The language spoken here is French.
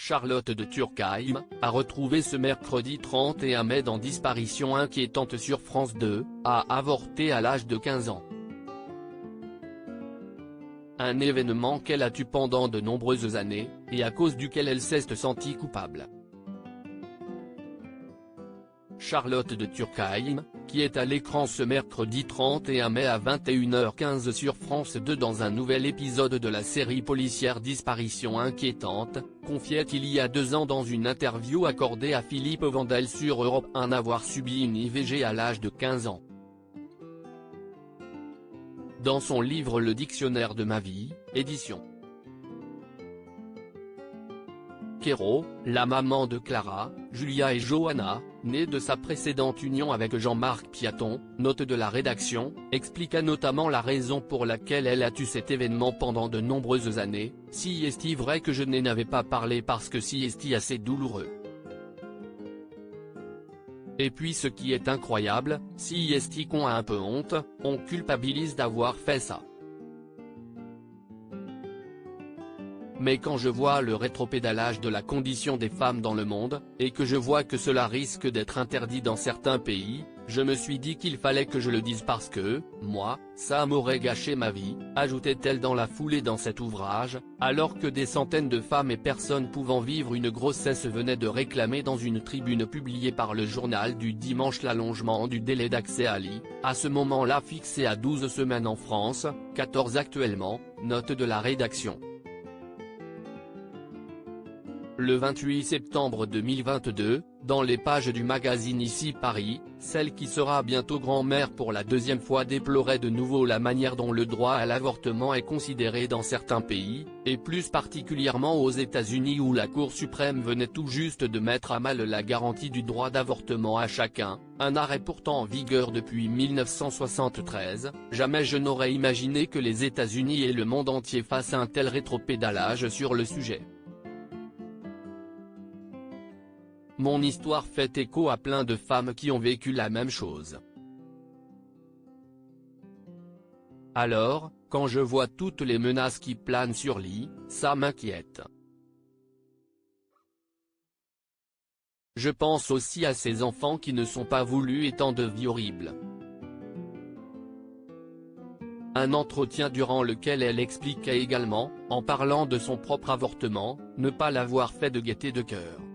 Charlotte de Turckheim, a retrouvé ce mercredi 31 mai dans Disparition inquiétante sur France 2, a avorté à l'âge de 15 ans. Un événement qu'elle a tué pendant de nombreuses années, et à cause duquel elle s'est sentie coupable. Charlotte de Turckheim, qui est à l'écran ce mercredi 31 mai à 21h15 sur France 2 dans un nouvel épisode de la série policière Disparition inquiétante, confiait il y a 2 ans dans une interview accordée à Philippe Vandel sur Europe 1 avoir subi une IVG à l'âge de 15 ans. Dans son livre Le dictionnaire de ma vie, édition Quérault, la maman de Clara, Julia et Johanna, née de sa précédente union avec Jean-Marc Piaton, note de la rédaction, expliqua notamment la raison pour laquelle elle a tué cet événement pendant de nombreuses années. Si est-il vrai que je n'en avais pas parlé parce que si est-il assez douloureux. Et puis ce qui est incroyable, si est-il qu'on a un peu honte, on culpabilise d'avoir fait ça. Mais quand je vois le rétropédalage de la condition des femmes dans le monde, et que je vois que cela risque d'être interdit dans certains pays, je me suis dit qu'il fallait que je le dise parce que, moi, ça m'aurait gâché ma vie, ajoutait-elle dans la foulée dans cet ouvrage, alors que des centaines de femmes et personnes pouvant vivre une grossesse venaient de réclamer dans une tribune publiée par le journal du dimanche l'allongement du délai d'accès à l'IVG, à ce moment-là fixé à 12 semaines en France, 14 actuellement, note de la rédaction. Le 28 septembre 2022, dans les pages du magazine Ici Paris, celle qui sera bientôt grand-mère pour la 2e fois déplorait de nouveau la manière dont le droit à l'avortement est considéré dans certains pays, et plus particulièrement aux États-Unis où la Cour suprême venait tout juste de mettre à mal la garantie du droit d'avortement à chacun, un arrêt pourtant en vigueur depuis 1973. Jamais je n'aurais imaginé que les États-Unis et le monde entier fassent un tel rétropédalage sur le sujet. Mon histoire fait écho à plein de femmes qui ont vécu la même chose. Alors, quand je vois toutes les menaces qui planent sur l'IVG, ça m'inquiète. Je pense aussi à ces enfants qui ne sont pas voulus et tant de vies horribles. Un entretien durant lequel elle expliquait également, en parlant de son propre avortement, ne pas l'avoir fait de gaieté de cœur.